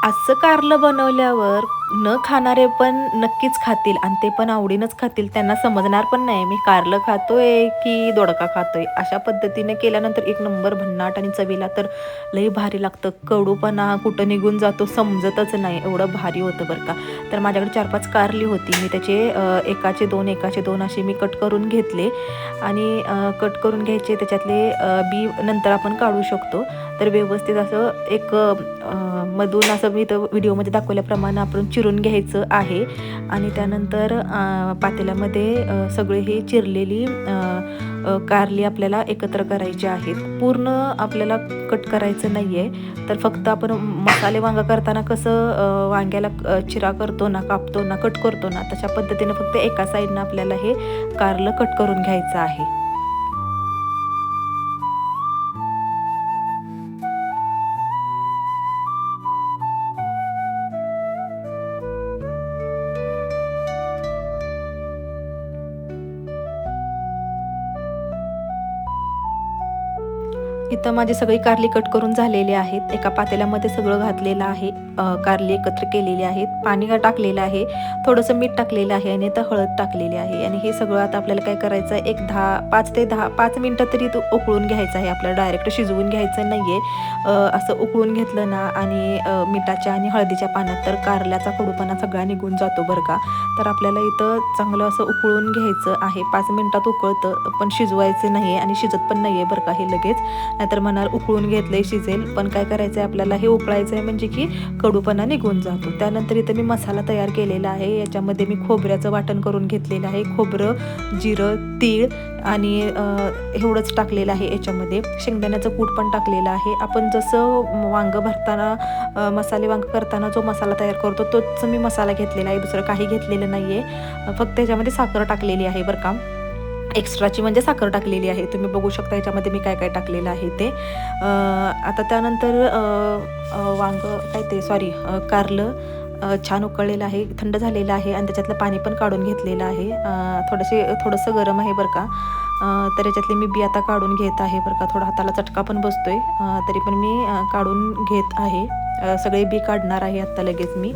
असं कारलं बनवल्यावर न खाणारे पण नक्कीच खातील आणि ते पण आवडीनंच खातील. त्यांना समजणार पण नाही मी कारलं खातोय की दोडका खातोय. अशा पद्धतीने केल्यानंतर एक नंबर भन्नाट आणि चवीला तर लई भारी लागतं. कडूपणा कुठं निघून जातो समजतच नाही. एवढं भारी होतं बरं का. तर माझ्याकडे 4-5 कारली होती. मी त्याचे एकाचे 2, एकाचे 2 असे मी कट करून घेतले आणि कट करून घ्यायचे त्याच्यातले बी नंतर आपण काढू शकतो. तर व्यवस्थित असं एक मधून असं मी तर व्हिडिओमध्ये दाखवल्याप्रमाणे आपण चिरून घ्यायचं आहे आणि त्यानंतर पातेल्यामध्ये सगळे हे चिरलेली कारली आपल्याला एकत्र करायची आहेत. पूर्ण आपल्याला कट करायचं नाही आहे. तर फक्त आपण मसाले वांगा करताना कसं वांग्याला चिरा करतो ना, कापतो ना, कट करतो ना, तशा पद्धतीने फक्त एका साईडनं आपल्याला हे कारलं कट करून घ्यायचं आहे. इथं माझी सगळी कारली कट करून झालेली आहेत. एका पातेल्यामध्ये सगळं घातलेलं आहे. कारली एकत्र केलेली आहेत. पाणी टाकलेलं आहे. थोडंसं मीठ टाकलेलं आहे आणि इथं हळद टाकलेली आहे आणि हे सगळं आता आपल्याला काय करायचं आहे, एक 5 ते 5 मिनिटं तरी तो उकळून घ्यायचं आहे. आपल्याला डायरेक्ट शिजवून घ्यायचं नाही आहे. असं उकळून घेतलं ना आणि मिठाच्या आणि हळदीच्या पाण्यात तर कारल्याचा कडूपणा सगळा निघून जातो बरं का. तर आपल्याला इथं चांगलं असं उकळून घ्यायचं आहे. 5 मिनिटात उकळतं, पण शिजवायचं नाही आहे आणि शिजत पण नाही आहे बरं का हे लगेच. नाहीतर म्हणाल उकळून घेतलंय शिजेल, पण काय करायचं आहे आपल्याला हे उकळायचं आहे म्हणजे की कडूपणा निघून जातो. त्यानंतर इथं मी मसाला तयार केलेला आहे. याच्यामध्ये मी खोबऱ्याचं वाटण करून घेतलेलं आहे. खोबरं, जिरं, तीळ आणि एवढंच टाकलेलं आहे. याच्यामध्ये शेंगदाण्याचं कूट पण टाकलेलं आहे. आपण जसं वांगं भरताना मसाले वांगं करताना जो मसाला तयार करतो तोच मी मसाला घेतलेला आहे. दुसरं काही घेतलेलं नाही आहे. फक्त याच्यामध्ये साखर टाकलेली आहे बरं का. एक्स्ट्राची म्हणजे साखर टाकलेली आहे. तुम्ही बघू शकता याच्यामध्ये मी काय काय टाकलेलं आहे ते. आता त्यानंतर वांगं काय ते सॉरी कारलं छान उकळलेलं आहे, थंड झालेलं आहे आणि त्याच्यातलं पाणी पण काढून घेतलेलं आहे. थोडंसं गरम आहे बरं का. तर याच्यातली मी बी आता काढून घेत आहे बरं का. थोडा हाताला चटका पण बसतोय, तरी पण मी काढून घेत आहे. सगळे बी काढणार आहे आत्ता लगेच मी.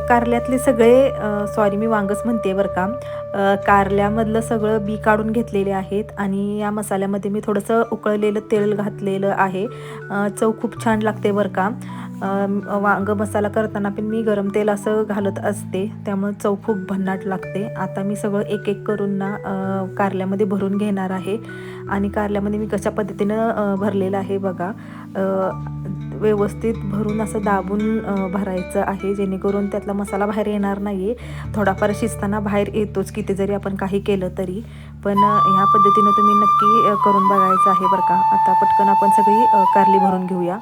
कारल्यातले सगळे सॉरी मी वांगच म्हणते बरं का. कारल्यामधलं सगळं बी काढून घेतलेले आहेत आणि या मसाल्यामध्ये मी थोडंसं उकळलेलं तेल घातलेलं आहे. चव खूप छान लागते बरं का. वांग मसाला करताना पण मी गरम तेल असं घालत असते, त्यामुळे चव खूप भन्नाट लागते. आता मी सगळं एक एक करून ना कारल्यामध्ये भरून घेणार आहे आणि कारल्यामध्ये मी कशा पद्धतीनं भरलेलं आहे बघा. व्यवस्थित भरून असं दाबून भरायचं आहे, जेणेकरून त्यातला मसाला बाहेर येणार नाही आहे. थोडाफार शिजताना बाहेर येतोच किती जरी आपण काही केलं तरी. पण ह्या पद्धतीनं तुम्ही नक्की करून बघायचं आहे बरं का. आता पटकन आपण सगळी कारली भरून घेऊया.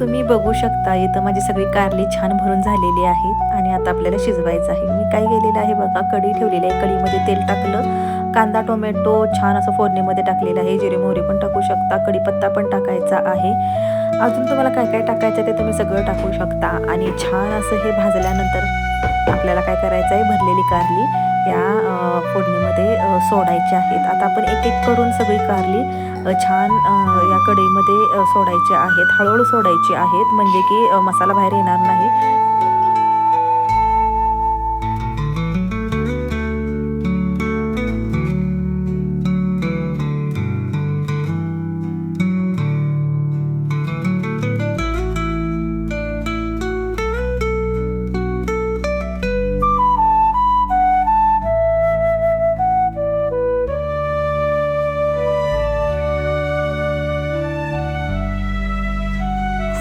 तुम्ही बघू शकता इथं माझी सगळी कारली छान भरून झालेली आहेत आणि आता आपल्याला शिजवायचं आहे. मी काय केलेलं आहे बघा, कढी ठेवलेली आहे. कढीमध्ये तेल टाकलं, कांदा टोमॅटो छान असं फोडणीमध्ये टाकलेलं आहे. जिरे मोहरी पण टाकू शकता, कढीपत्ता पण टाकायचा आहे. अजून तुम्हाला काय काय टाकायचं ते तुम्ही सगळं टाकू शकता आणि छान असं हे भाजल्यानंतर आपल्याला काय करायचं आहे, भरलेली कारली या फोडणीमध्ये सोडायचे आहेत. आता आपण एक एक करून सगळी कारली छान या कढईमध्ये सोडायचे आहेत. हळूहळू सोडायची आहेत म्हणजे की मसाला बाहेर येणार नाही.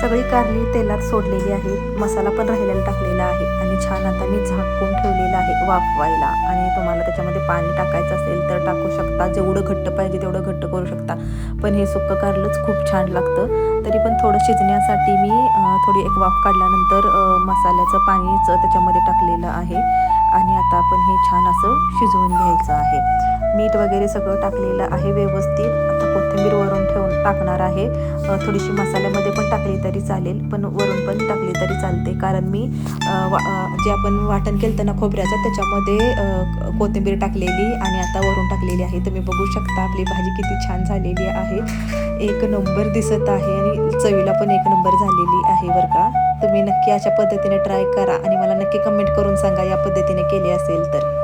सगळी कारली तेलात सोडलेली आहे. मसाला पण राहिलेला टाकलेला आहे आणि छान आता मी झाकून ठेवलेलं आहे वाफवायला. आणि तुम्हाला त्याच्यामध्ये पाणी टाकायचं असेल तर टाकू शकता. जेवढं घट्ट पाहिजे तेवढं घट्ट करू शकता. पण हे सुक्कं कारलंच खूप छान लागतं. तरी पण थोडं शिजण्यासाठी मी थोडी एक वाफ काढल्यानंतर मसाल्याचं पाणीच त्याच्यामध्ये टाकलेलं आहे. आणि आता आपण हे छान असं शिजवून घ्यायचं आहे. मीठ वगैरे सगळं टाकलेलं आहे व्यवस्थित. आता कोथिंबीर वरून ठेवून टाकणार आहे. थोडीशी मसाल्यामध्ये पण टाकली तरी चालेल, पण वरून पण टाकली तरी चालते. कारण मी जे आपण वाटण केलं ना खोबऱ्याचं त्याच्यामध्ये कोथिंबीर टाकलेली आणि आता वरून टाकलेली आहे. तुम्ही बघू शकता आपली भाजी किती छान झालेली आहे. एक नंबर दिसत आहे आणि चवीला पण एक नंबर झालेली आहे बरं का. तुम्ही नक्की अशा पद्धतीने ट्राय करा आणि मला नक्की कमेंट करून सांगा या पद्धतीने केली असेल तर.